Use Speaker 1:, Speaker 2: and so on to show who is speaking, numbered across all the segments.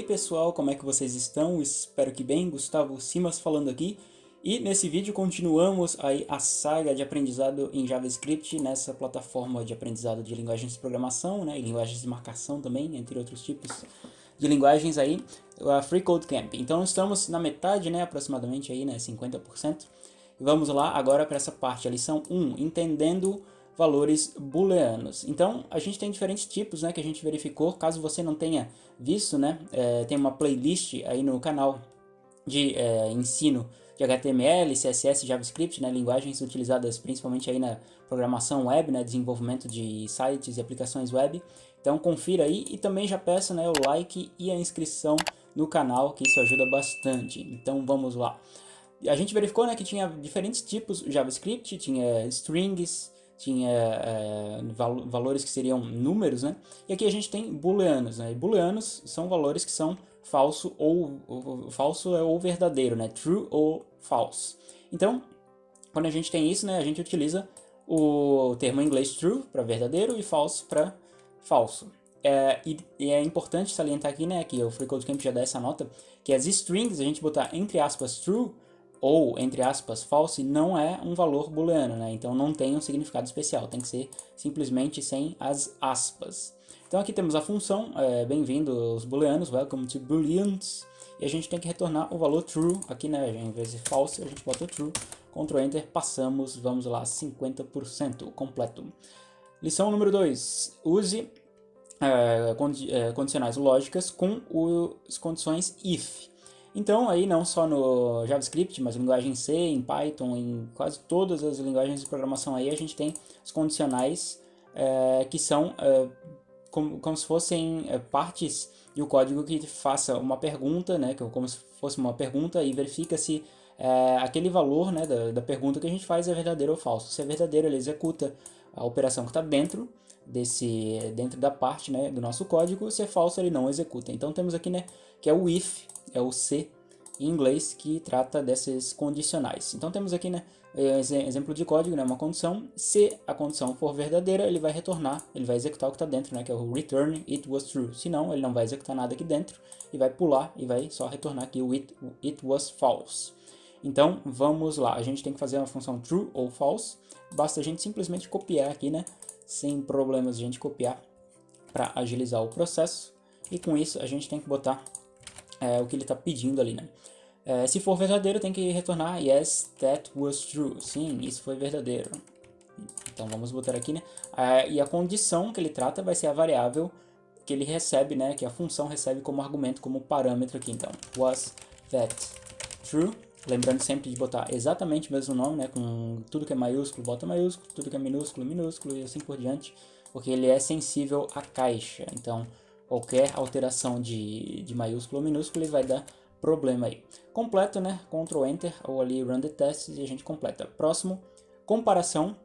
Speaker 1: aí pessoal, como é que vocês estão? Espero que bem, Gustavo Simas falando aqui. E nesse vídeo continuamos aí a saga de aprendizado em JavaScript nessa plataforma de aprendizado de linguagens de programação, né, e linguagens de marcação também, entre outros tipos de linguagens aí, a Free Code Camp. Então estamos na metade, né, aproximadamente aí, né, 50%. E vamos lá agora para essa parte, a lição 1, entendendo valores booleanos. Então, a gente tem diferentes tipos, né, que a gente verificou. Caso você não tenha visto, né, tem uma playlist aí no canal de ensino de HTML, CSS, JavaScript, né, linguagens utilizadas principalmente aí na programação web, né, desenvolvimento de sites e aplicações web. Então, confira aí e também já peça, né, o like e a inscrição no canal, que isso ajuda bastante. Então, vamos lá. A gente verificou, né, que tinha diferentes tipos de JavaScript, tinha strings, tinha valores que seriam números, né? E aqui a gente tem booleanos, né? E booleanos são valores que são falso ou verdadeiro, né? True ou false. Então, quando a gente tem isso, né, a gente utiliza o termo em inglês true para verdadeiro e false para falso. E é importante salientar aqui, né, que o Free Code Camp já dá essa nota, que as strings, a gente botar entre aspas true ou, entre aspas, false, não é um valor booleano, né? Então não tem um significado especial, tem que ser simplesmente sem as aspas. Então aqui temos a função, bem-vindo aos booleanos, welcome to booleans, e a gente tem que retornar o valor true, aqui, né, em vez de false, a gente bota true, Ctrl Enter, passamos, vamos lá, 50% completo. Lição número 2, use condicionais lógicas com as condições if. Então, aí não só no JavaScript, mas linguagem C, em Python, em quase todas as linguagens de programação aí, a gente tem os condicionais que são como se fossem partes do código que faça uma pergunta, né, como se fosse uma pergunta e verifica se aquele valor, né, da pergunta que a gente faz é verdadeiro ou falso. Se é verdadeiro, ele executa a operação que está dentro da parte, né, do nosso código. Se é falso, ele não executa. Então temos aqui, né, que é o if, é o C em inglês, que trata desses condicionais. Então temos aqui, né, exemplo de código, né, uma condição. Se a condição for verdadeira, ele vai retornar, ele vai executar o que está dentro, né, que é o return it was true. Se não, ele não vai executar nada aqui dentro e vai pular e vai só retornar aqui o it was false. Então vamos lá, a gente tem que fazer uma função true ou false. Basta a gente simplesmente copiar aqui, né, sem problemas a gente copiar para agilizar o processo. E com isso a gente tem que botar o que ele está pedindo ali, né? Se for verdadeiro, tem que retornar yes, that was true. Sim, isso foi verdadeiro. Então vamos botar aqui, né? E a condição que ele trata vai ser a variável que ele recebe, né? Que a função recebe como argumento, como parâmetro aqui. Então, was that true? Lembrando sempre de botar exatamente o mesmo nome, né? Com tudo que é maiúsculo, bota maiúsculo, tudo que é minúsculo, minúsculo e assim por diante, porque ele é sensível à caixa. Então, qualquer alteração de maiúsculo ou minúsculo ele vai dar problema aí. Completo, né? Ctrl Enter ou ali Run the Tests e a gente completa. Próximo, comparação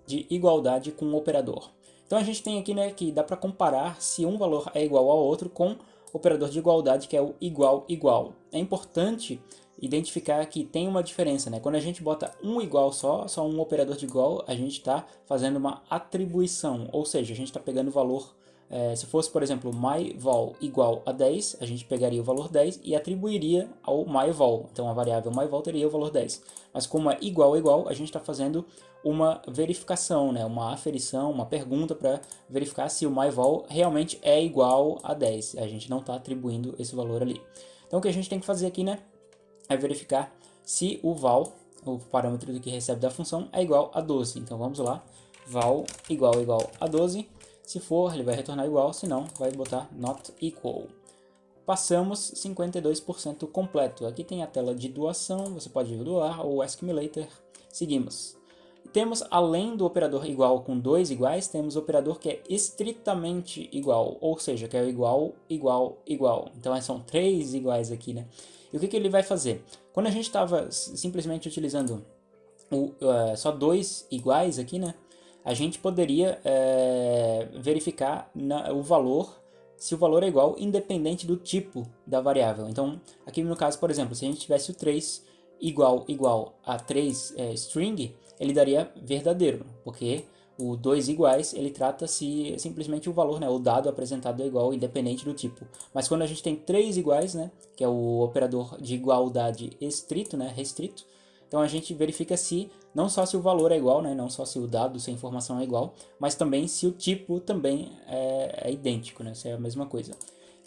Speaker 1: de igualdade com o operador. Então a gente tem aqui, né, que dá para comparar se um valor é igual ao outro com o operador de igualdade, que é o igual igual. É importante identificar que tem uma diferença, né? Quando a gente bota um igual só um operador de igual, a gente está fazendo uma atribuição, ou seja, a gente está pegando o valor. Se fosse, por exemplo, myVal igual a 10, a gente pegaria o valor 10 e atribuiria ao myVal. Então a variável myVal teria o valor 10. Mas como é igual a igual, a gente está fazendo uma verificação, né? Uma aferição, uma pergunta para verificar se o myVal realmente é igual a 10. A gente não está atribuindo esse valor ali. Então o que a gente tem que fazer aqui, né, é verificar se o val, o parâmetro do que recebe da função, é igual a 12. Então vamos lá, val igual a 12. Se for, ele vai retornar igual, se não, vai botar not equal. Passamos 52% completo. Aqui tem a tela de doação, você pode doar ou Ask Me Later. Seguimos. Temos, além do operador igual com dois iguais, temos o operador que é estritamente igual, ou seja, que é igual, igual, igual. Então são três iguais aqui, né? E o que ele vai fazer? Quando a gente estava simplesmente utilizando só dois iguais aqui, né? A gente poderia verificar o valor, se o valor é igual, independente do tipo da variável. Então, aqui no caso, por exemplo, se a gente tivesse o 3 igual a 3 string, ele daria verdadeiro, porque o dois iguais, ele trata se simplesmente o valor, né, o dado apresentado é igual, independente do tipo. Mas quando a gente tem três iguais, né, que é o operador de igualdade estrito, né, restrito, então a gente verifica se não só se o valor é igual, né, não só se o dado, se a informação é igual, mas também se o tipo também é idêntico, né, se é a mesma coisa.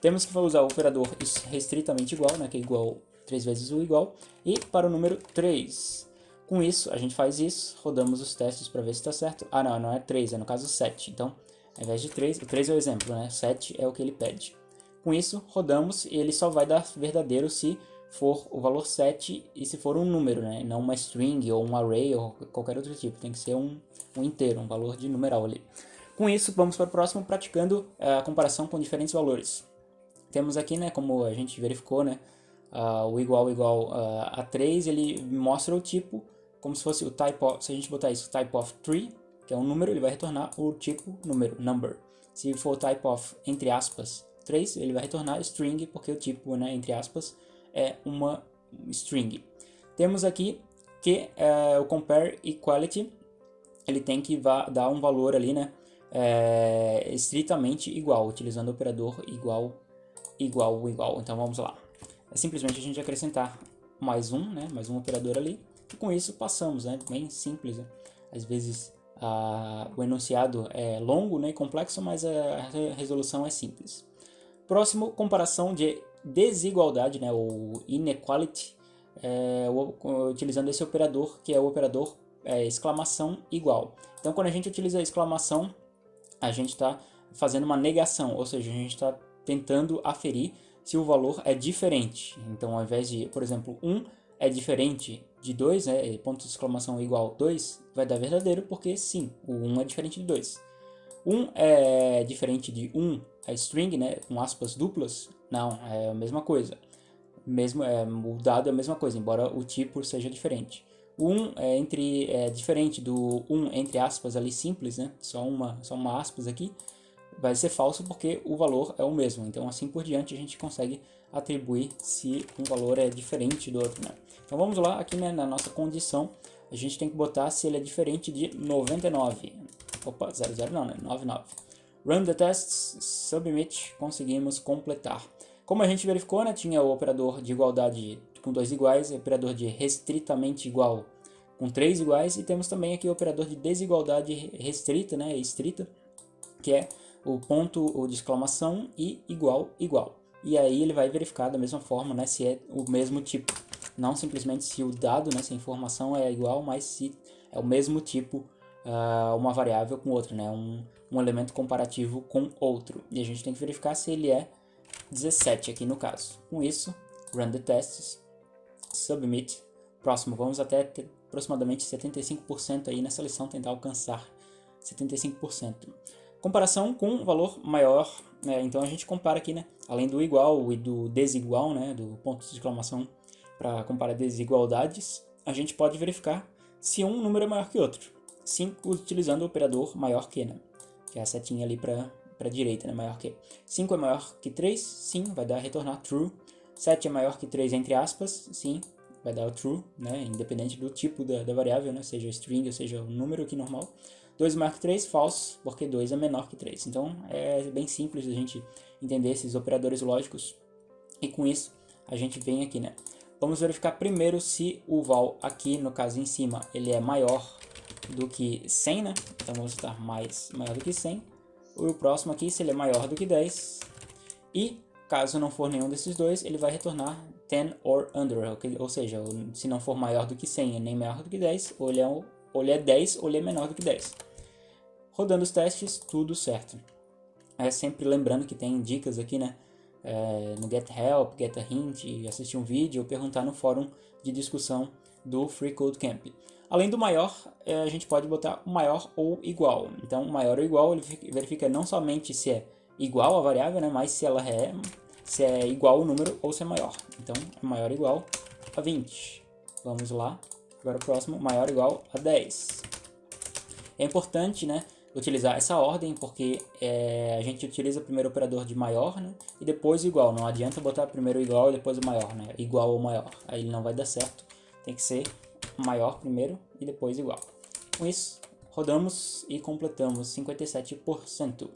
Speaker 1: Temos que usar o operador restritamente igual, né, que é igual 3 vezes o igual, e para o número 3. Com isso, a gente faz isso, rodamos os testes para ver se está certo. Ah, não é 3, é no caso 7. Então, ao invés de 3, o 3 é o exemplo, né? 7 é o que ele pede. Com isso, rodamos e ele só vai dar verdadeiro se for o valor 7 e se for um número, né? Não uma string ou um array ou qualquer outro tipo. Tem que ser um inteiro, um valor de numeral ali. Com isso, vamos para o próximo, praticando a comparação com diferentes valores. Temos aqui, né, como a gente verificou, né, o igual a 3, ele mostra o tipo, como se fosse o type of, se a gente botar isso, type of tree, que é um número, ele vai retornar o tipo número, number. Se for type of, entre aspas, 3, ele vai retornar string, porque o tipo, né, entre aspas, é uma string. Temos aqui que o compare equality, ele tem que dar um valor ali, né, estritamente igual, utilizando o operador igual. Então vamos lá. É simplesmente a gente acrescentar mais um, né, mais um operador ali, e com isso passamos, né, bem simples, né? Às vezes o enunciado é longo, né, e complexo, mas a resolução é simples. Próximo, comparação de desigualdade, né, ou inequality, utilizando esse operador, que é o operador exclamação igual. Então quando a gente utiliza a exclamação, a gente está fazendo uma negação, ou seja, a gente está tentando aferir se o valor é diferente. Então, ao invés de, por exemplo, 1 é diferente de 2, né, ponto de exclamação igual 2, vai dar verdadeiro, porque sim, o 1 é diferente de 2. 1 é diferente de 1, é string, né, com aspas duplas? Não, é a mesma coisa. O dado é a mesma coisa, embora o tipo seja diferente. O 1 é diferente do 1 entre aspas ali simples, né, só uma aspas aqui, vai ser falso porque o valor é o mesmo. Então, assim por diante, a gente consegue atribuir se um valor é diferente do outro, né? Então, vamos lá, aqui, né, na nossa condição, a gente tem que botar se ele é diferente de 99. Opa, 00 não, né? 99. Run the tests, submit, conseguimos completar. Como a gente verificou, né, tinha o operador de igualdade com 2 iguais, o operador de restritamente igual com 3 iguais, e temos também aqui o operador de desigualdade restrita, né, estrita, que é o ponto de exclamação e igual. E aí ele vai verificar da mesma forma, né, se é o mesmo tipo. Não simplesmente se o dado, né, se a informação é igual, mas se é o mesmo tipo, uma variável com outra, né, um elemento comparativo com outro. E a gente tem que verificar se ele é 17 aqui no caso. Com isso, run the tests, submit. Próximo, vamos até ter aproximadamente 75% aí nessa lição, tentar alcançar 75%. Comparação com um valor maior, né? Então a gente compara aqui, né, além do igual e do desigual, né, do ponto de exclamação para comparar desigualdades, a gente pode verificar se um número é maior que outro, sim, utilizando o operador maior que, né, que é a setinha ali para a direita, né, maior que. 5 é maior que 3, sim, vai dar retornar true. 7 é maior que 3 entre aspas, sim, vai dar o true, né, independente do tipo da variável, né, seja string ou seja o número aqui normal. 2 é maior que 3, falso, porque 2 é menor que 3. Então é bem simples a gente entender esses operadores lógicos. E com isso a gente vem aqui, né? Vamos verificar primeiro se o val aqui, no caso em cima, ele é maior do que 100, né? Então vamos estar maior do que 100. O próximo aqui, se ele é maior do que 10. E caso não for nenhum desses dois, ele vai retornar 10 or under. Ou seja, se não for maior do que 100 nem maior do que 10, ou ele é 10 ou ele é menor do que 10. Rodando os testes, tudo certo. Sempre lembrando que tem dicas aqui, né? No Get Help, Get a Hint, assistir um vídeo ou perguntar no fórum de discussão do Free Code Camp. Além do maior, a gente pode botar o maior ou igual. Então, o maior ou igual, ele verifica não somente se é igual a variável, né? Mas se é igual o número ou se é maior. Então, é maior ou igual a 20. Vamos lá. Agora o próximo, maior ou igual a 10. É importante, né, utilizar essa ordem, porque a gente utiliza primeiro o operador de maior, né, e depois o igual. Não adianta botar primeiro o igual e depois o maior, né, igual ou maior. Aí ele não vai dar certo. Tem que ser maior primeiro e depois igual. Com isso, rodamos e completamos 57%.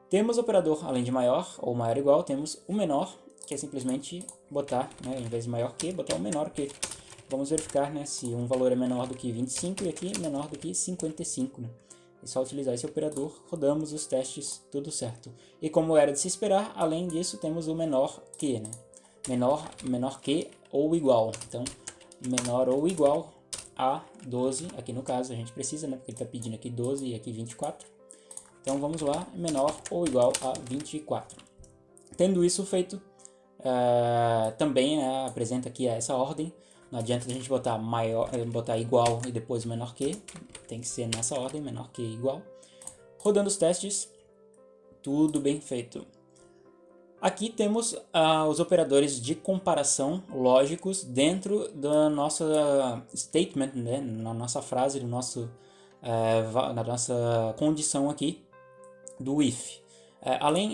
Speaker 1: Temos o operador além de maior ou maior ou igual, temos o menor, que é simplesmente botar, né, em vez de maior que, botar o menor que. Vamos verificar, né, se um valor é menor do que 25 e aqui menor do que 55. Né? É só utilizar esse operador, rodamos os testes, tudo certo. E como era de se esperar, além disso temos o menor que, né? Menor que ou igual. Então, menor ou igual a 12, aqui no caso a gente precisa, né, porque ele está pedindo aqui 12 e aqui 24. Então vamos lá, menor ou igual a 24. Tendo isso feito, também apresenta aqui essa ordem. Não adianta a gente botar botar igual e depois menor que. Tem que ser nessa ordem, menor que igual. Rodando os testes, tudo bem feito. Aqui temos os operadores de comparação lógicos dentro da nossa statement, né? Na nossa frase, na nossa condição aqui do if.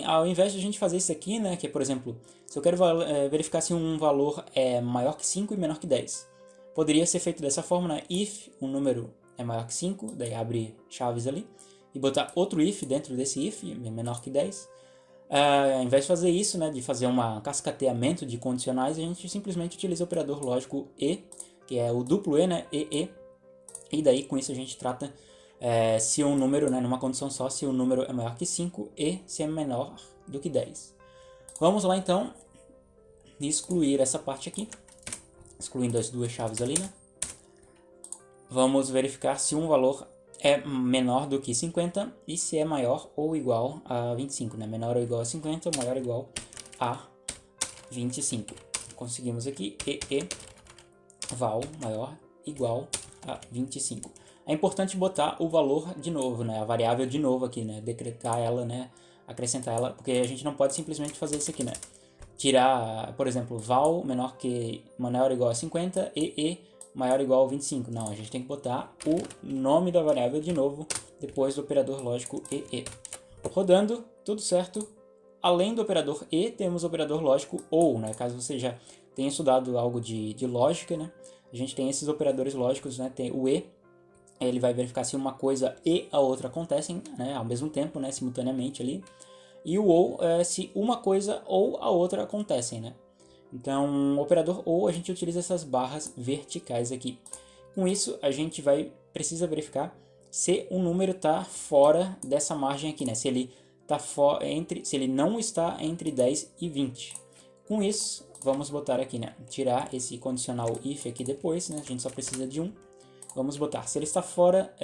Speaker 1: Ao invés de a gente fazer isso aqui, né, que é, por exemplo, se eu quero verificar se um valor é maior que 5 e menor que 10, poderia ser feito dessa forma, né, if um número é maior que 5, daí abre chaves ali, e botar outro if dentro desse if, menor que 10. Ao invés de fazer isso, né, de fazer um cascateamento de condicionais, a gente simplesmente utiliza o operador lógico e, que é o duplo e, né, e daí com isso a gente trata se um número, né, numa condição só, se o número é maior que 5 e se é menor do que 10. Vamos lá então excluir essa parte aqui, excluindo as duas chaves ali, né? Vamos verificar se um valor é menor do que 50 e se é maior ou igual a 25, né? Menor ou igual a 50, maior ou igual a 25. Conseguimos aqui val maior igual a 25. É importante botar o valor de novo, né? A variável de novo aqui, né? Decretar ela, né? Acrescentar ela, porque a gente não pode simplesmente fazer isso aqui, né? Tirar, por exemplo, val maior ou igual a 50 e maior ou igual a 25. Não, a gente tem que botar o nome da variável de novo depois do operador lógico e. Rodando, tudo certo. Além do operador e, temos o operador lógico ou, né? Caso você já tenha estudado algo de lógica, né? A gente tem esses operadores lógicos, né? Tem o e, ele vai verificar se uma coisa e a outra acontecem, né, ao mesmo tempo, né, simultaneamente ali. E o ou é se uma coisa ou a outra acontecem, né. Então, o operador ou, a gente utiliza essas barras verticais aqui. Com isso, a gente precisa verificar se um número está fora dessa margem aqui, né, se ele não está entre 10 e 20. Com isso, vamos botar aqui, né, tirar esse condicional if aqui depois, né, a gente só precisa de um. Vamos botar, se ele está fora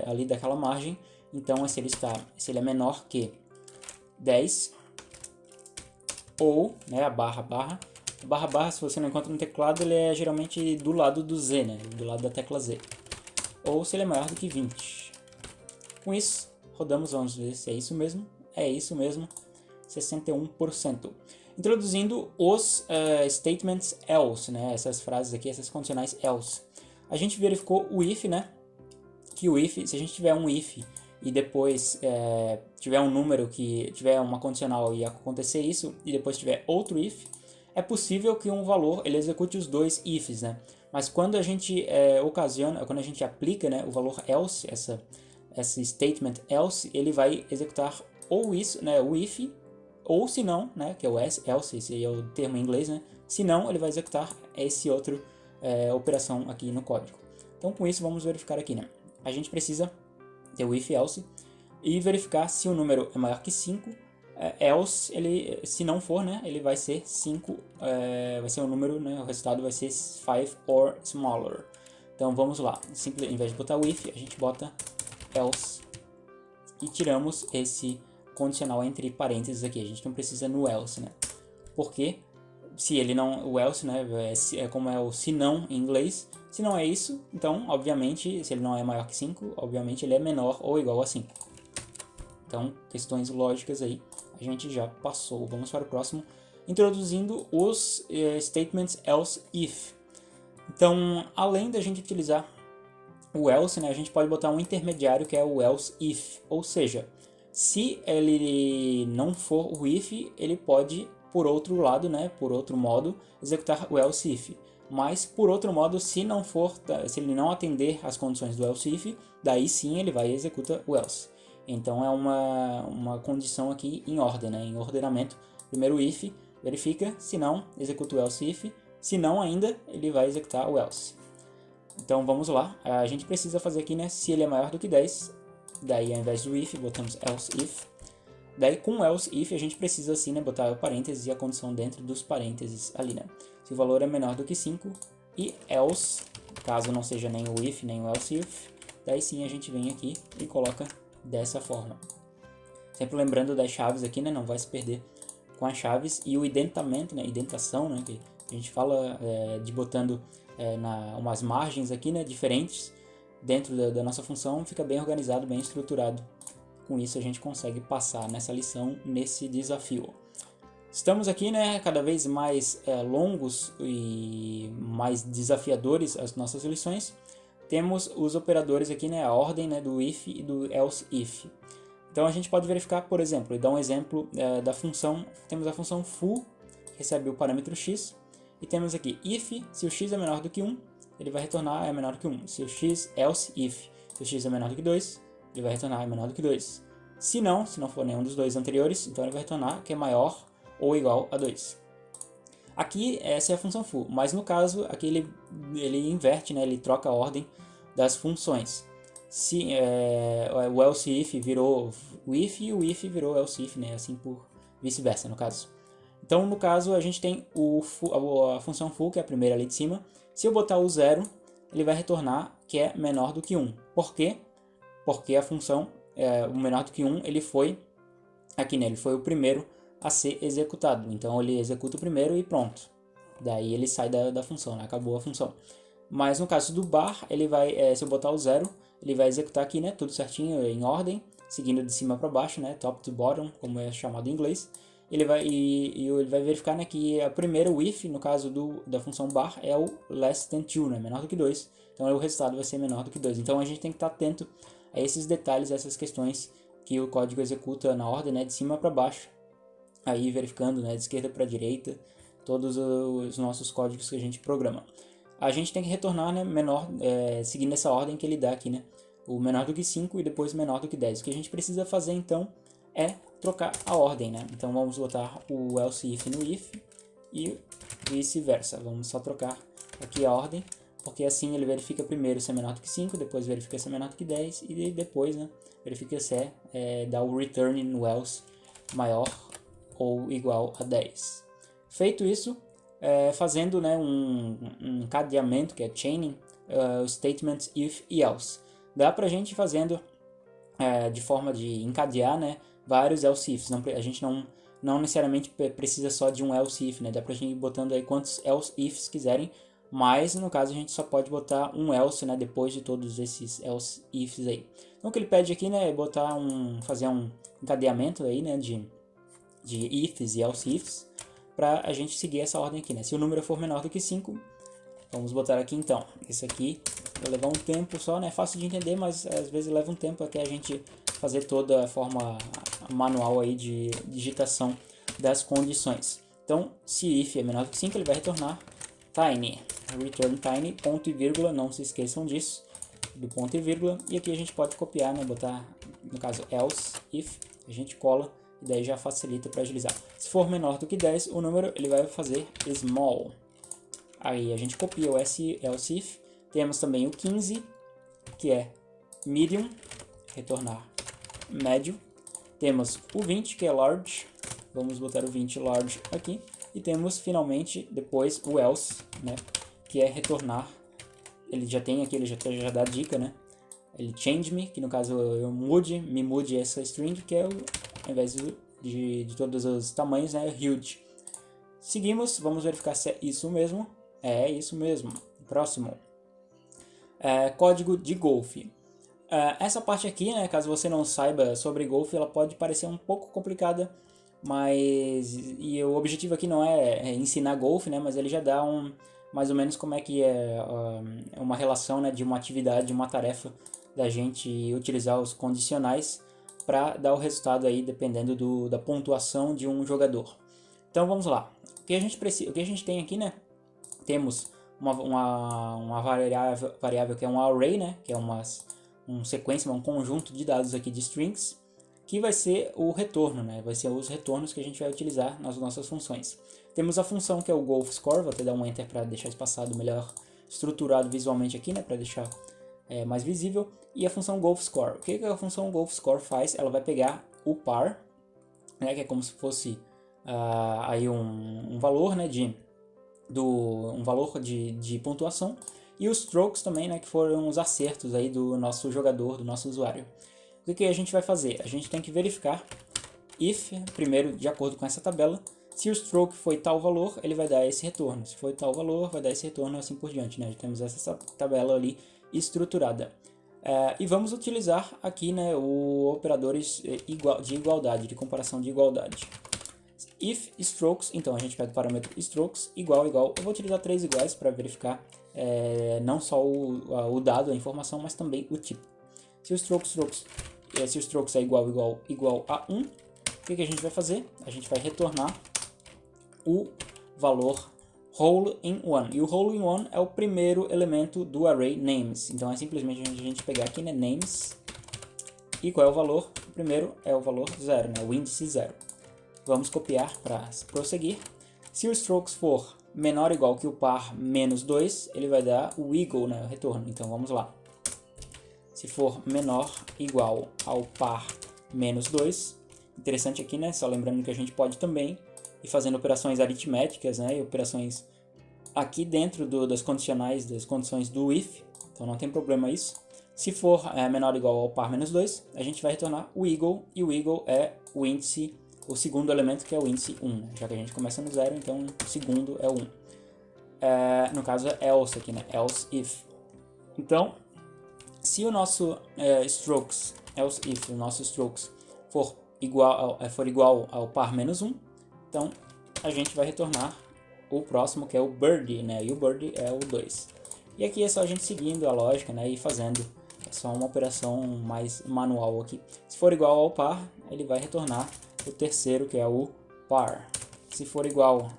Speaker 1: ali daquela margem, então se ele é menor que 10, ou, né, a barra, se você não encontra no teclado, ele é geralmente do lado do Z, né, do lado da tecla Z, ou se ele é maior do que 20. Com isso, rodamos, vamos ver se é isso mesmo, 61%. Introduzindo os statements else, né, essas frases aqui, essas condicionais else. A gente verificou o if, né? Que o if, se a gente tiver um if e depois tiver um número que tiver uma condicional e acontecer isso, e depois tiver outro if, é possível que um valor ele execute os dois ifs, né? Mas quando a gente quando a gente aplica, né, o valor else, esse statement else, ele vai executar ou isso, né, o if, ou se não, né, que é o else, esse é o termo em inglês, né? Se não, ele vai executar esse outro operação aqui no código. Então com isso vamos verificar aqui, né? A gente precisa ter o if else e verificar se o número é maior que 5, else, se não for, né, ele vai ser 5, vai ser um número, né, o resultado vai ser 5 or smaller. Então vamos lá, em vez de botar o if, a gente bota else e tiramos esse condicional entre parênteses aqui, a gente não precisa no else, né? Porque se ele não, o else, né, é como é o se não em inglês, se não é isso, então, obviamente, se ele não é maior que 5, obviamente ele é menor ou igual a 5. Então, questões lógicas aí, a gente já passou. Vamos para o próximo, introduzindo os statements else if. Então, além da gente utilizar o else, né, a gente pode botar um intermediário que é o else if, ou seja, se ele não for o if, ele pode, por outro lado, né, por outro modo, executar o else if. mas por outro modo, se ele não atender as condições do else if, daí sim ele vai e executa o else. Então é uma condição aqui em ordem, né? Em ordenamento. Primeiro o if, verifica, se não, executa o else if, se não ainda, ele vai executar o else. Então vamos lá, a gente precisa fazer aqui, né, se ele é maior do que 10, daí ao invés do if, botamos else if. Daí com o else if a gente precisa assim, né, botar o parênteses e a condição dentro dos parênteses ali, né. Se o valor é menor do que 5 e else, caso não seja nem o if nem o else if, daí sim a gente vem aqui e coloca dessa forma. Sempre lembrando das chaves aqui, né, não vai se perder com as chaves e o identamento, né, indentação, né, que a gente fala de botando umas margens aqui, né, diferentes dentro da nossa função, fica bem organizado, bem estruturado. Com isso a gente consegue passar nessa lição, nesse desafio. Estamos aqui, né, cada vez mais longos e mais desafiadores as nossas lições. Temos os operadores aqui, né, a ordem, né, do if e do else if. Então a gente pode verificar, por exemplo, e dar um exemplo da função. Temos a função foo, que recebe o parâmetro x, e temos aqui if, se o x é menor do que 1, ele vai retornar é menor do que 1. Se o x, else if, se o x é menor do que 2, ele vai retornar é menor do que 2. Se não for nenhum dos dois anteriores, então ele vai retornar que é maior ou igual a 2. Aqui essa é a função foo, mas no caso aqui ele inverte, né, ele troca a ordem das funções. Se o else if virou o if e o if virou else if, né, assim por vice-versa no caso. Então, no caso, a gente tem a função foo, que é a primeira ali de cima. Se eu botar o 0, ele vai retornar que é menor do que 1. Por quê? Porque a função, o menor do que 1, ele foi aqui, né? Ele foi o primeiro a ser executado. Então, ele executa o primeiro e pronto. Daí ele sai da função, né? Acabou a função. Mas no caso do bar, ele vai, se eu botar o 0, ele vai executar aqui, né? Tudo certinho, em ordem, seguindo de cima para baixo, né? Top to bottom, como é chamado em inglês. Ele vai verificar, né, que a primeira, o if, no caso da função bar, é o less than 2, né, menor do que 2. Então o resultado vai ser menor do que 2. Então a gente tem que estar atento a esses detalhes, a essas questões que o código executa na ordem, né, de cima para baixo. Aí verificando, né, de esquerda para direita, todos os nossos códigos que a gente programa. A gente tem que retornar, né, menor, seguindo essa ordem que ele dá aqui, né, o menor do que 5 e depois menor do que 10. O que a gente precisa fazer então é trocar a ordem, né? Então vamos botar o else if no if e vice-versa. Vamos só trocar aqui a ordem, porque assim ele verifica primeiro se é menor do que 5, depois verifica se é menor do que 10 e depois, né, verifica se dá o return no else maior ou igual a 10. Feito isso, fazendo, né, um cadeamento, que é chaining, os statements if e else. Dá pra gente fazendo de forma de encadear, né, vários else ifs. A gente não necessariamente precisa só de um else if, né? Dá pra gente ir botando aí quantos else ifs quiserem, mas no caso a gente só pode botar um else, né, depois de todos esses else ifs aí. Então o que ele pede aqui, né, é fazer um encadeamento aí, né, de ifs e else ifs, para a gente seguir essa ordem aqui, né? Se o número for menor do que 5, vamos botar aqui então. Esse aqui vai levar um tempo só, né? Fácil de entender, mas às vezes leva um tempo até a gente fazer toda a forma manual aí de digitação das condições. Então, se if é menor do que 5, ele vai retornar tiny. Return tiny, ponto e vírgula, não se esqueçam disso, do ponto e vírgula. E aqui a gente pode copiar, né? Botar, no caso, else, if, a gente cola e daí já facilita para agilizar. Se for menor do que 10, o número ele vai fazer small. Aí a gente copia o else if. Temos também o 15, que é medium, retornar médio. Temos o 20, que é large. Vamos botar o 20 large aqui. E temos finalmente depois o else, né, que é retornar. Ele já tem aqui, ele já dá a dica, né? Ele change me, que no caso eu me mude essa string, que é ao invés de todos os tamanhos, né, huge. Seguimos, vamos verificar se é isso mesmo. É isso mesmo. Próximo. Código de Golf. Essa parte aqui, né, caso você não saiba sobre Golf, ela pode parecer um pouco complicada, mas o objetivo aqui não é ensinar Golf, né, mas ele já dá mais ou menos como é que é uma relação, né, de uma atividade, uma tarefa da gente utilizar os condicionais para dar o resultado aí dependendo da pontuação de um jogador. Então vamos lá. O que a gente tem aqui, né? Temos uma variável que é um array, né, que é uma sequência, um conjunto de dados aqui de strings, que vai ser o retorno, né, vai ser os retornos que a gente vai utilizar nas nossas funções. Temos a função que é o golfScore, vou até dar um enter para deixar espaçado melhor estruturado visualmente aqui, né, para deixar mais visível, e a função golfScore. O que a função golfScore faz? Ela vai pegar o par, né, que é como se fosse aí um valor, né, um valor de pontuação, e os strokes também, né, que foram os acertos aí do nosso jogador, do nosso usuário. O que a gente vai fazer? A gente tem que verificar if, primeiro, de acordo com essa tabela, se o stroke foi tal valor, ele vai dar esse retorno. Se foi tal valor, vai dar esse retorno, assim por diante, né? Temos essa tabela ali estruturada. E vamos utilizar aqui, né, o operadores de igualdade, de comparação de igualdade. If strokes, então a gente pega o parâmetro strokes, igual. Eu vou utilizar 3 iguais para verificar não só o dado, a informação, mas também o tipo. Se o strokes é igual a 1, o que a gente vai fazer? A gente vai retornar o valor hole in one. E o hole in one é o primeiro elemento do array names. Então é simplesmente a gente pegar aqui, né, names. E qual é o valor? O primeiro é o valor 0, né, o índice 0. Vamos copiar para prosseguir. Se o strokes for menor ou igual que o par menos 2, ele vai dar o eagle, né, o retorno. Então vamos lá. Se for menor ou igual ao par menos 2, interessante aqui, né, só lembrando que a gente pode também ir fazendo operações aritméticas, né, e operações aqui dentro das condicionais, das condições do if, então não tem problema isso. Se for menor ou igual ao par menos 2, a gente vai retornar o eagle, e o eagle é o índice, o segundo elemento, que é o índice 1, né? Já que a gente começa no 0, então o segundo é o 1. No caso é else aqui, né? Else if. Então, se o nosso strokes, else if, o nosso strokes for igual ao par menos 1, então a gente vai retornar o próximo, que é o birdie, né? E o birdie é o 2. E aqui é só a gente seguindo a lógica, né? E fazendo só uma operação mais manual aqui. Se for igual ao par, ele vai retornar o terceiro, que é o par. Se for igual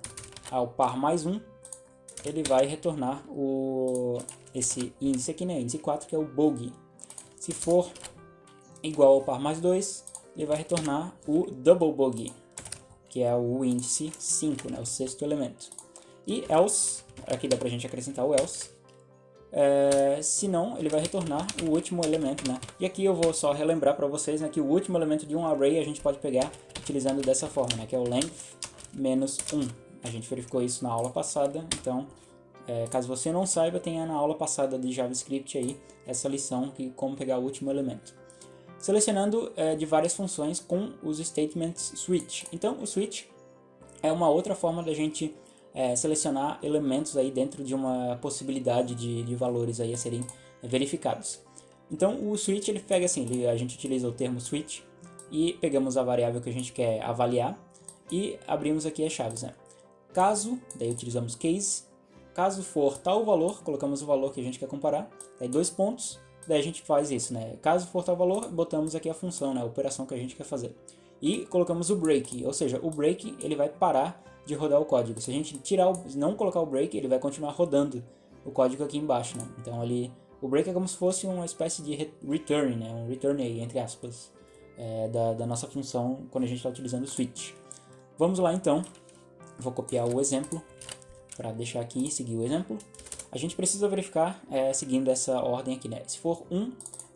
Speaker 1: ao par mais 1, ele vai retornar esse índice aqui, né? Índice 4, que é o bogey. Se for igual ao par mais 2, ele vai retornar o double bogey, que é o índice 5, né? O sexto elemento. E else, aqui dá pra gente acrescentar o else. Se não, ele vai retornar o último elemento, né? E aqui eu vou só relembrar para vocês, né, que o último elemento de um array a gente pode pegar utilizando dessa forma, né, que é o length menos 1. A gente verificou isso na aula passada, então caso você não saiba, tenha na aula passada de JavaScript aí essa lição de como pegar o último elemento. Selecionando de várias funções com os statements switch. Então o switch é uma outra forma da gente selecionar elementos aí dentro de uma possibilidade de valores aí a serem verificados. Então o switch, ele pega assim, a gente utiliza o termo switch e pegamos a variável que a gente quer avaliar e abrimos aqui as chaves, né? Caso, daí utilizamos case, caso for tal valor, colocamos o valor que a gente quer comparar, daí 2 pontos, daí a gente faz isso, né? Caso for tal valor, botamos aqui a função, né? A operação que a gente quer fazer. E colocamos o break, ou seja, o break ele vai parar de rodar o código. Se a gente não colocar o break, ele vai continuar rodando o código aqui embaixo, né? Então o break é como se fosse uma espécie de return, né? Um return aí, entre aspas, da nossa função quando a gente está utilizando o switch. Vamos lá então, vou copiar o exemplo para deixar aqui e seguir o exemplo. A gente precisa verificar seguindo essa ordem aqui, né? Se for 1,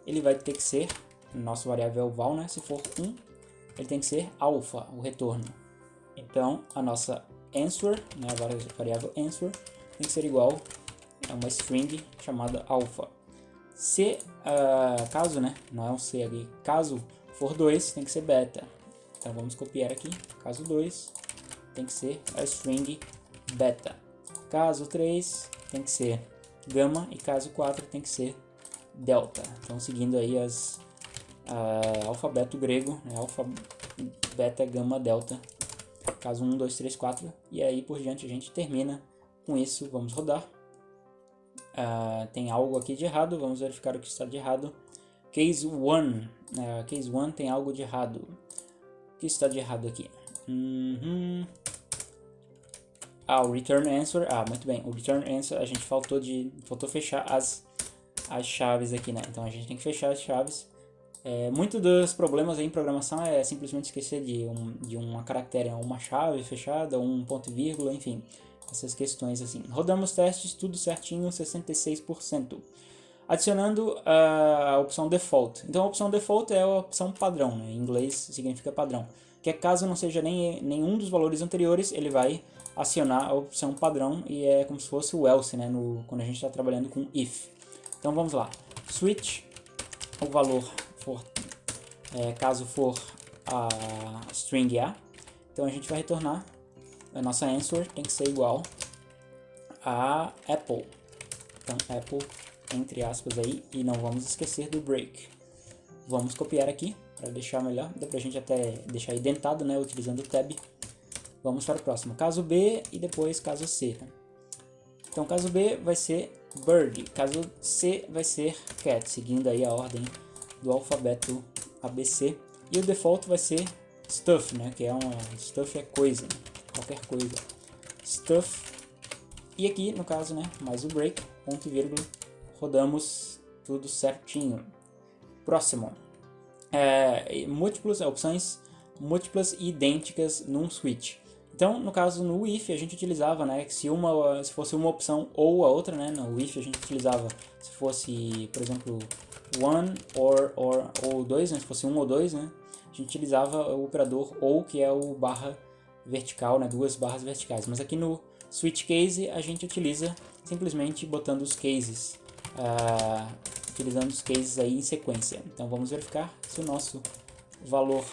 Speaker 1: ele vai ter que ser, nosso variável é o val, né? Se for 1, ele tem que ser alpha, o retorno. Então, a nossa answer, né, a variável answer, tem que ser igual a uma string chamada alpha. Se, caso, né, não é um C aqui, caso for 2, tem que ser beta. Então, vamos copiar aqui, caso 2, tem que ser a string beta. Caso 3, tem que ser gama, e caso 4, tem que ser delta. Então, seguindo aí alfabeto grego, né, alfa, beta, gama, delta. Caso 1, 2, 3, 4, e aí por diante a gente termina com isso. Vamos rodar. Tem algo aqui de errado, vamos verificar o que está de errado. Case 1, case 1 tem algo de errado. O que está de errado aqui? o return answer. Muito bem, o return answer a gente faltou fechar as chaves aqui, né? Então a gente tem que fechar as chaves. Muito dos problemas aí em programação é simplesmente esquecer de uma caractere, uma chave fechada, um ponto e vírgula, enfim, essas questões assim. Rodamos testes, tudo certinho, 66%. Adicionando a opção default. Então a opção default é a opção padrão, né? Em inglês significa padrão. Que é caso não seja nenhum dos valores anteriores, ele vai acionar a opção padrão e é como se fosse o else, né? Quando a gente está trabalhando com if. Então vamos lá. Switch, o valor caso for a string A. Então a gente vai retornar, a nossa answer tem que ser igual a Apple. Então Apple, entre aspas aí, e não vamos esquecer do break. Vamos copiar aqui para deixar melhor, dá pra gente até deixar indentado, né, utilizando o tab. Vamos para o próximo, caso B e depois caso C. Então caso B vai ser bird, caso C vai ser cat, seguindo aí a ordem do alfabeto ABC. E o default vai ser stuff, né, que stuff é coisa, qualquer coisa. Stuff. E aqui, no caso, né, mais o break, ponto e vírgula, rodamos tudo certinho. Próximo. Opções múltiplas e idênticas num switch. Então, no caso, no if a gente utilizava, né, que se fosse uma opção ou a outra, né, no if a gente utilizava se fosse, por exemplo, one ou dois, né, se fosse um ou dois, né, a gente utilizava o operador ou, que é o barra vertical, né, duas barras verticais. Mas aqui no switch case a gente utiliza simplesmente botando os cases, utilizando os cases aí em sequência. Então vamos verificar se o nosso valor,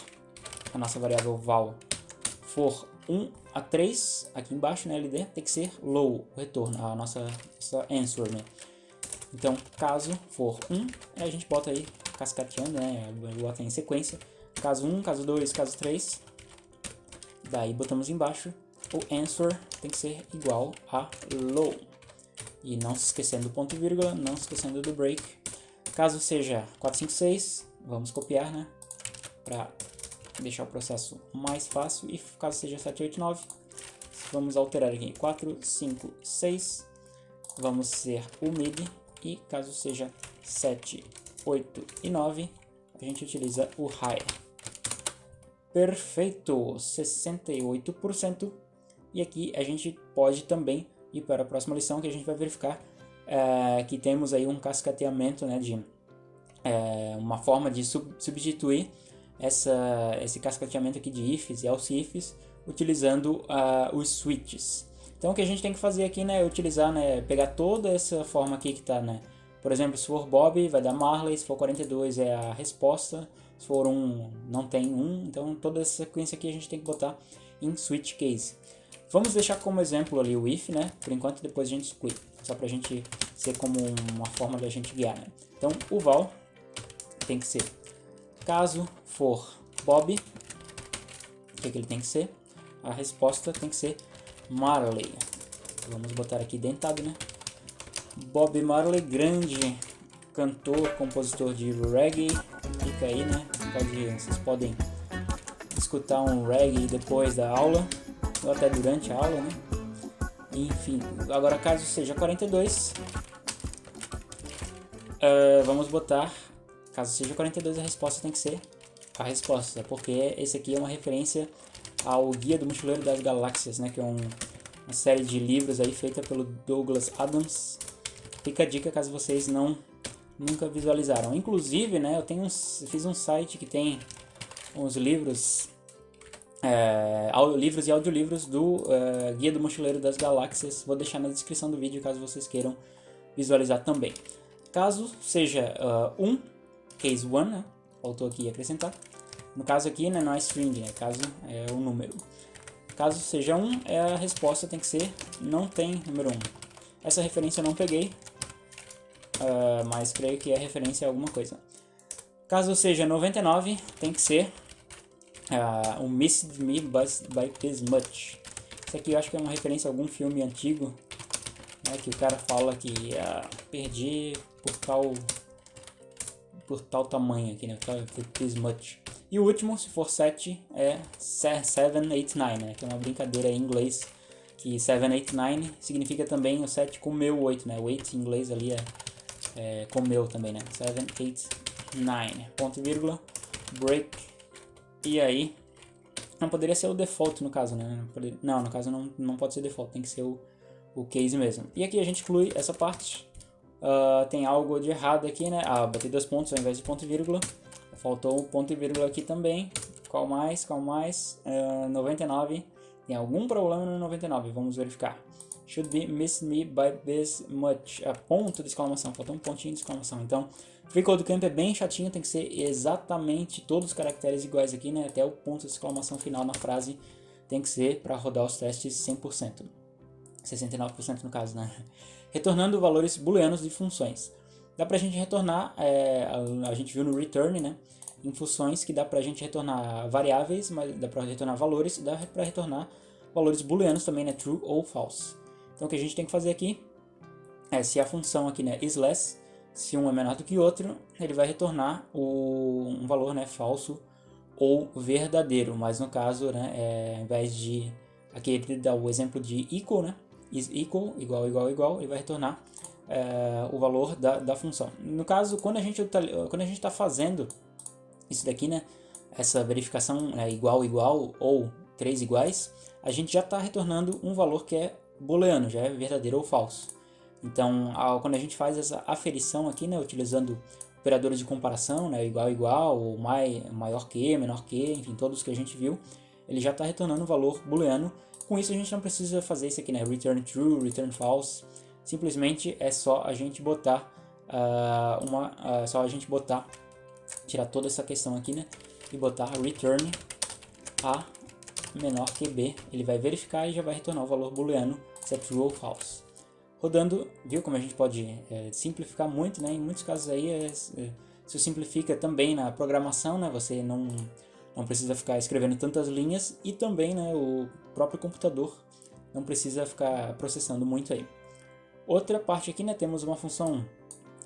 Speaker 1: a nossa variável val, for 1 a 3, aqui embaixo, né, LD, tem que ser low, o retorno, a nossa answer, né. Então, caso for 1, a gente bota aí cascateando, né, bota em sequência, caso 1, caso 2, caso 3, daí botamos embaixo, o answer tem que ser igual a low. E não se esquecendo do ponto e vírgula, não se esquecendo do break. Caso seja 4, 5, 6, vamos copiar, né, para deixar o processo mais fácil. E caso seja 7, 8, 9, vamos alterar aqui 4, 5, 6, vamos ser o mid. E caso seja 7, 8 e 9, a gente utiliza o high. Perfeito, 68%. E aqui a gente pode também ir para a próxima lição, que a gente vai verificar que temos aí um cascateamento, né, de uma forma de substituir esse cascateamento aqui de ifs e else ifs utilizando os switches. Então o que a gente tem que fazer aqui, né, é utilizar, né, pegar toda essa forma aqui que está, né, por exemplo, se for Bob vai dar Marley, se for 42 é a resposta, se for 1 não tem 1, então toda essa sequência aqui a gente tem que botar em switch case. Vamos deixar como exemplo ali o if, né, por enquanto, depois a gente exclui, só para a gente ser como uma forma da gente guiar, né. Então o val tem que ser, caso for Bob, o que ele tem que ser? A resposta tem que ser Marley. Vamos botar aqui dentado, né? Bob Marley, grande cantor, compositor de reggae. Fica aí, né? Vocês podem escutar um reggae depois da aula, ou até durante a aula, né? Enfim, agora caso seja 42, vamos botar, caso seja 42, a resposta tem que ser a resposta, porque esse aqui é uma referência ao Guia do Mochileiro das Galáxias, né, que é uma série de livros aí feita pelo Douglas Adams. Fica a dica caso vocês nunca visualizaram. Inclusive, né, eu fiz um site que tem uns livros, livros e audiolivros do Guia do Mochileiro das Galáxias. Vou deixar na descrição do vídeo caso vocês queiram visualizar também. Caso seja case 1, né, faltou aqui acrescentar. No caso aqui, né, não é string, né, caso é o número. Caso seja 1, a resposta tem que ser não tem número 1. Essa referência eu não peguei, mas creio que é referência a alguma coisa. Caso seja 99, tem que ser Missed Me by This Much. Isso aqui eu acho que é uma referência a algum filme antigo, né, que o cara fala que perdi por tal tamanho aqui, né, this much. E o último, se for 7, é 7, 8, 9, né, que é uma brincadeira em inglês que 7, 8, 9 significa também o 7 comeu o 8, né? O 8 em inglês ali comeu também, né? 7, 8, 9, ponto e vírgula, break, e aí, não poderia ser o default no caso, né? Não, no caso não pode ser default, tem que ser o case mesmo. E aqui a gente exclui essa parte. Tem algo de errado aqui, né? Botei 2 pontos ao invés de ponto e vírgula. Faltou um ponto e vírgula aqui também. Qual mais? 99. Tem algum problema no 99, vamos verificar. Should be miss me by this much. Ponto de exclamação, faltou um pontinho de exclamação. Então, free code camp é bem chatinho, tem que ser exatamente todos os caracteres iguais aqui, né? Até o ponto de exclamação final na frase tem que ser para rodar os testes 100%. 69% no caso, né? Retornando valores booleanos de funções. Dá pra gente retornar, a gente viu no return, né? Em funções que dá pra gente retornar variáveis, mas dá pra retornar valores, dá pra retornar valores booleanos também, né? True ou false. Então o que a gente tem que fazer aqui se a função aqui, né, is less, se um é menor do que o outro, ele vai retornar um valor, né, falso ou verdadeiro, mas no caso, né, ao invés de aqui ele dá o exemplo de equal, né, is equal, igual, igual, igual, ele vai retornar o valor da função. No caso, quando a gente está fazendo isso daqui, né, essa verificação igual, igual ou 3 iguais, a gente já está retornando um valor que é booleano, já é verdadeiro ou falso. Então, quando a gente faz essa aferição aqui, né, utilizando operadores de comparação, né, igual, igual, ou maior que, menor que, enfim, todos que a gente viu, ele já está retornando um valor booleano. Com isso a gente não precisa fazer isso aqui, né, return true, return false. Simplesmente é só a gente botar tirar toda essa questão aqui, né, e botar return A menor que B. Ele vai verificar e já vai retornar o valor booleano se é true ou false. Rodando, viu como a gente pode simplificar muito, né? Em muitos casos aí se simplifica também na programação, né? Você não precisa ficar escrevendo tantas linhas e também, né, o próprio computador não precisa ficar processando muito aí. Outra parte aqui, né, temos uma função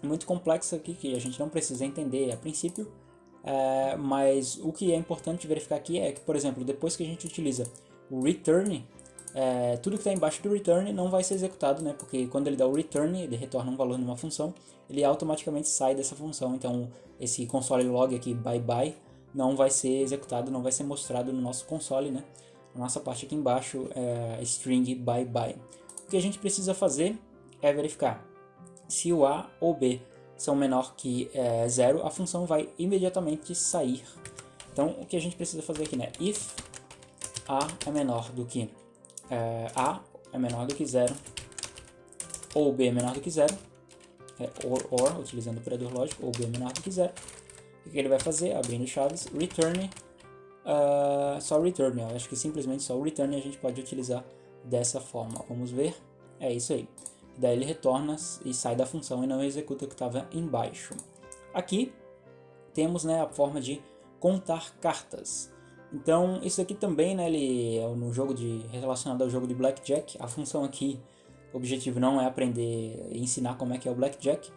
Speaker 1: muito complexa aqui que a gente não precisa entender a princípio, mas o que é importante verificar aqui é que, por exemplo, depois que a gente utiliza o return, tudo que está embaixo do return não vai ser executado, né? Porque quando ele dá o return, ele retorna um valor numa função, ele automaticamente sai dessa função. Então, esse console log aqui, bye bye, não vai ser executado, não vai ser mostrado no nosso console, né? A nossa parte aqui embaixo é string bye bye. O que a gente precisa fazer é verificar se o A ou B são menor que 0, a função vai imediatamente sair. Então, o que a gente precisa fazer aqui, né? If A é menor do que A é menor do que 0 ou B é menor do que 0, or, utilizando o operador lógico, ou B é menor do que 0, o que ele vai fazer? Abrindo chaves, return, só return, eu acho que simplesmente só o return a gente pode utilizar dessa forma. Vamos ver, é isso aí. Daí ele retorna e sai da função e não executa o que estava embaixo. Aqui temos, né, a forma de contar cartas. Então isso aqui também, né, ele é no jogo relacionado ao jogo de Blackjack. A função aqui, o objetivo não é aprender e ensinar como é que é o Blackjack,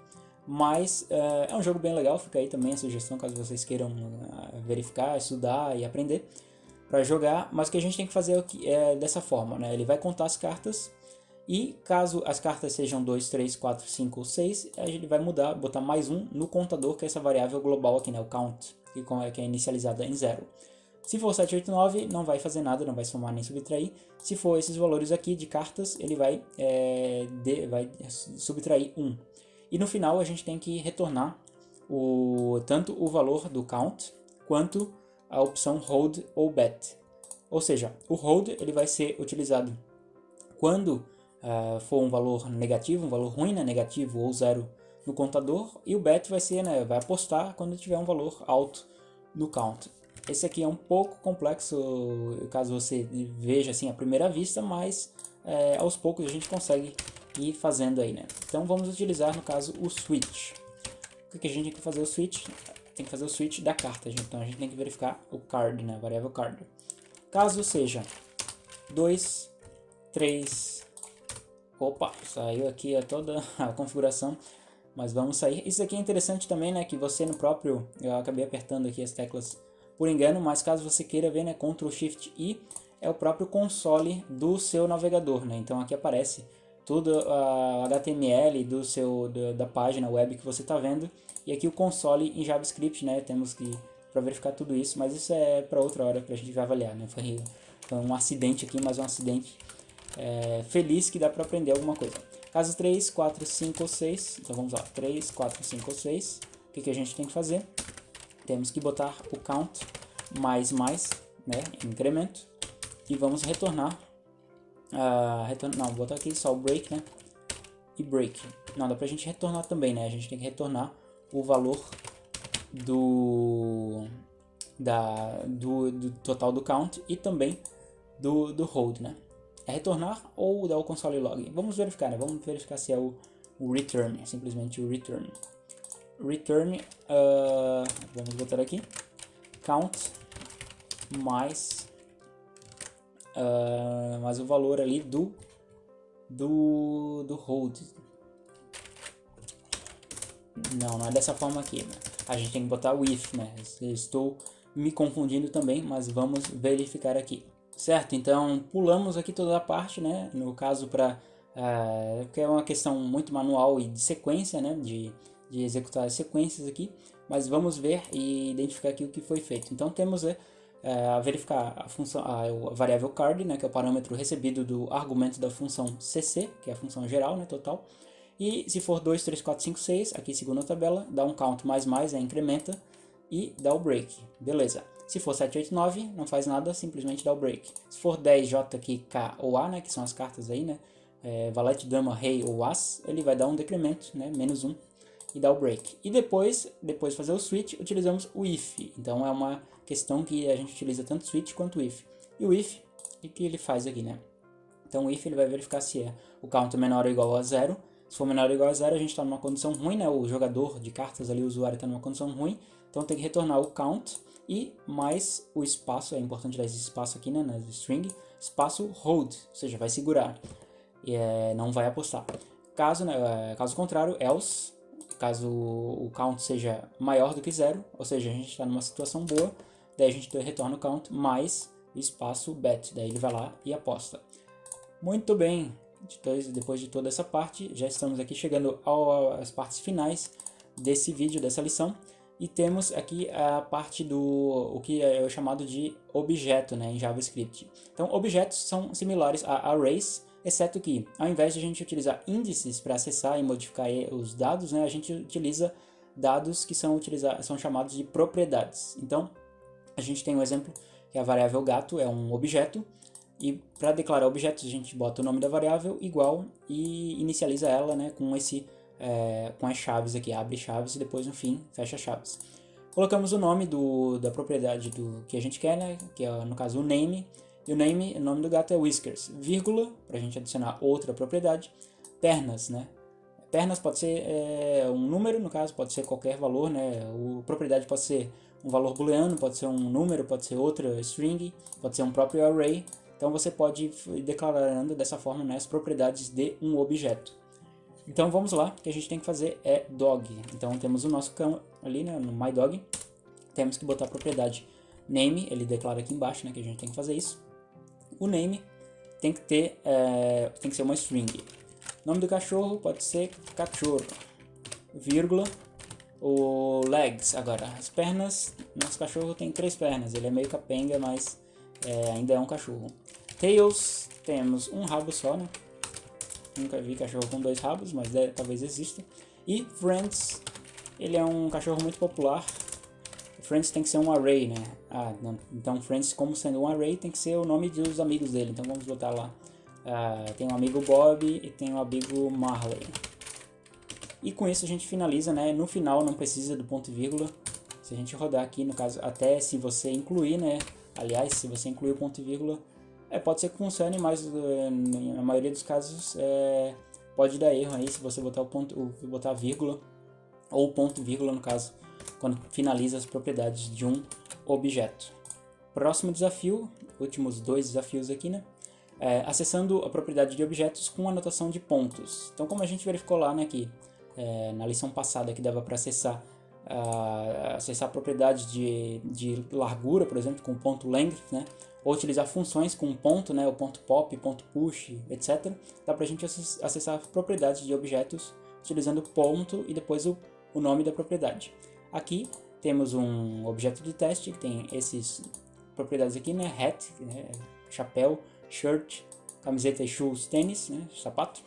Speaker 1: mas é um jogo bem legal. Fica aí também a sugestão caso vocês queiram verificar, estudar e aprender para jogar. Mas o que a gente tem que fazer é dessa forma, né? Ele vai contar as cartas. E caso as cartas sejam 2, 3, 4, 5 ou 6, a gente vai botar mais um no contador, que é essa variável global aqui, né, o count, que é inicializada em 0. Se for 7, 8, 9, não vai fazer nada, não vai somar nem subtrair. Se for esses valores aqui de cartas, ele vai subtrair 1. E no final a gente tem que retornar tanto o valor do count, quanto a opção hold ou bet. Ou seja, o hold ele vai ser utilizado quando for um valor negativo, um valor ruim, né, negativo ou 0 no contador, e o bet vai ser, né, vai apostar quando tiver um valor alto no count. Esse aqui é um pouco complexo, caso você veja assim à primeira vista, mas aos poucos a gente consegue ir fazendo aí, né. Então vamos utilizar no caso o switch. O que a gente tem que fazer o switch? Tem que fazer o switch da carta, gente. Então a gente tem que verificar o card, né, a variável card. Caso seja 2, 3... Opa, saiu aqui toda a configuração, mas vamos sair. Isso aqui é interessante também, né, que você no próprio, eu acabei apertando aqui as teclas por engano, mas caso você queira ver, né, Ctrl Shift I, é o próprio console do seu navegador, né? Então aqui aparece tudo a HTML da página web que você está vendo, e aqui o console em JavaScript, né? Temos que para verificar tudo isso, mas isso é para outra hora que a gente vai avaliar, né? Foi um acidente aqui, mas um acidente feliz que dá para aprender alguma coisa. Caso 3, 4, 5 ou 6, então vamos lá, 3, 4, 5 ou 6, o que a gente tem que fazer? Temos que botar o count mais, né, incremento, e vamos retornar, não, vou botar aqui só o break, né, e break. Não, dá pra gente retornar também, né, a gente tem que retornar o valor do total do count e também do hold, né. É retornar ou dar o console log? Vamos verificar, né, vamos verificar se é o return, simplesmente o return. Return, vamos botar aqui, count mais o valor ali do hold. Não é dessa forma aqui, né? A gente tem que botar o if, né? Eu estou me confundindo também, mas vamos verificar aqui. Certo, então pulamos aqui toda a parte, né? No caso porque é uma questão muito manual e de sequência, né? De executar as sequências aqui, mas vamos ver e identificar aqui o que foi feito. Então temos a verificar a função, a variável card, né, que é o parâmetro recebido do argumento da função cc, que é a função geral, né, total. E se for 2, 3, 4, 5, 6, aqui segundo a tabela, dá um count mais, incrementa e dá o break. Beleza. Se for 7, 8, 9, não faz nada, simplesmente dá o break. Se for 10, J, Q, K ou A, né, que são as cartas aí, né, valete, dama, rei ou as, ele vai dar um decremento, né, -1, e dá o break. E depois de fazer o switch, utilizamos o if. Então é uma questão que a gente utiliza tanto switch quanto if. E o if, o que ele faz aqui, né? Então o if ele vai verificar se o count é menor ou igual a 0. Se for menor ou igual a 0, a gente está numa condição ruim, né? O jogador de cartas ali, o usuário, está numa condição ruim. Então tem que retornar o count e mais o espaço, é importante dar esse espaço aqui, né? Na string, espaço hold, ou seja, vai segurar. E não vai apostar. Caso contrário, else, caso o count seja maior do que 0, ou seja, a gente está numa situação boa, daí a gente retorna o count mais espaço bet, daí ele vai lá e aposta. Muito bem, depois de toda essa parte, já estamos aqui chegando às partes finais desse vídeo, dessa lição, e temos aqui a parte o que é chamado de objeto, né, em JavaScript. Então, objetos são similares a arrays, exceto que, ao invés de a gente utilizar índices para acessar e modificar os dados, né, a gente utiliza dados que são chamados de propriedades. Então, a gente tem um exemplo que a variável gato é um objeto, e para declarar objetos a gente bota o nome da variável igual e inicializa ela, né, com as chaves aqui, abre chaves e depois no fim fecha chaves. Colocamos o nome da propriedade do que a gente quer, né, que é no caso o name. E o nome do gato é Whiskers, vírgula, para a gente adicionar outra propriedade, pernas, né? Pernas pode ser um número, no caso, pode ser qualquer valor, né? Propriedade pode ser um valor booleano, pode ser um número, pode ser outra string, pode ser um próprio array. Então você pode ir declarando dessa forma, né, as propriedades de um objeto. Então vamos lá, o que a gente tem que fazer é dog. Então temos o nosso cão ali, né, no MyDog. Temos que botar a propriedade name, ele declara aqui embaixo, né, que a gente tem que fazer isso. O name tem que ser uma string. O nome do cachorro pode ser cachorro, vírgula, o legs, agora, as pernas, nosso cachorro tem 3 pernas, ele é meio capenga, mas ainda é um cachorro. Tails, temos um rabo só, né? Nunca vi cachorro com 2 rabos, mas talvez exista. E friends, ele é um cachorro muito popular. Friends tem que ser um array, né? Então Friends, como sendo um array, tem que ser o nome dos amigos dele. Então vamos botar lá. Tem um amigo Bob e tem um amigo Marley. E com isso a gente finaliza, né? No final não precisa do ponto e vírgula. Se a gente rodar aqui, no caso, até se você incluir, né? Aliás, se você incluir o ponto e vírgula, pode ser que funcione, mas na maioria dos casos pode dar erro aí se você botar botar vírgula ou ponto e vírgula, no caso, quando finaliza as propriedades de um objeto. Próximo desafio, últimos 2 desafios aqui, né? Acessando a propriedade de objetos com anotação de pontos. Então, como a gente verificou lá, né, que na lição passada que dava para acessar a propriedade de largura, por exemplo, com ponto length, né? ou utilizar funções com ponto, né, o ponto pop, ponto push, etc. Dá para a gente acessar propriedades de objetos utilizando ponto e depois o nome da propriedade. Aqui temos um objeto de teste que tem essas propriedades aqui, né, hat, né, chapéu, shirt, camiseta e shoes, tênis, né, sapato.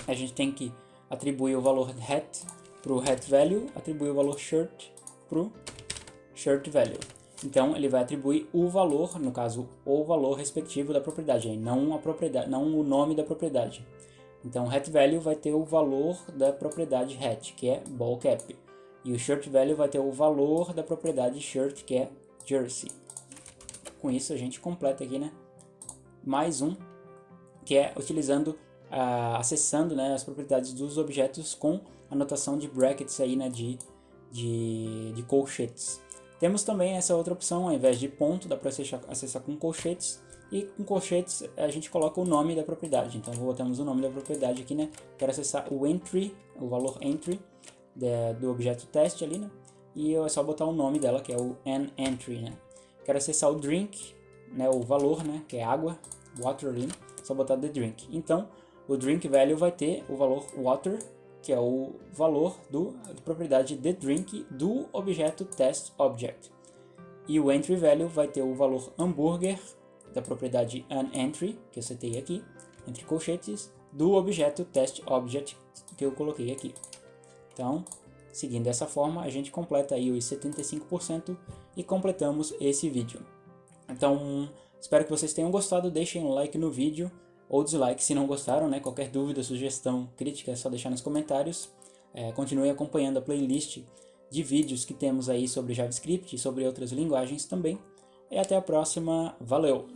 Speaker 1: A gente tem que atribuir o valor hat para o hat value, atribuir o valor shirt para o shirt value. Então ele vai atribuir o valor, no caso o valor respectivo da propriedade, não a propriedade, não o nome da propriedade. Então hat value vai ter o valor da propriedade hat, que é ball cap, e o shirt value vai ter o valor da propriedade shirt, que é jersey. Com isso a gente completa aqui, né, mais um, que é utilizando, acessando, né, as propriedades dos objetos com a notação de brackets aí, né, de colchetes. Temos também essa outra opção, ao invés de ponto, dá para acessar com colchetes, e com colchetes a gente coloca o nome da propriedade. Então botamos o nome da propriedade aqui, né? Quero acessar o entry, o valor entry do objeto teste ali, né? E é só botar o nome dela, que é o entry, né? Quero acessar o drink, né? O valor, né? Que é água, water ali, né? Só botar the drink. Então o drink value vai ter o valor water, que é o valor da propriedade the drink do objeto test object. E o entry value vai ter o valor hambúrguer da propriedade unEntry, que eu setei aqui, entre colchetes, do objeto test object que eu coloquei aqui. Então, seguindo dessa forma, a gente completa aí os 75% e completamos esse vídeo. Então, espero que vocês tenham gostado, deixem um like no vídeo, ou dislike se não gostaram, né? Qualquer dúvida, sugestão, crítica é só deixar nos comentários. Continue acompanhando a playlist de vídeos que temos aí sobre JavaScript e sobre outras linguagens também. E até a próxima, valeu!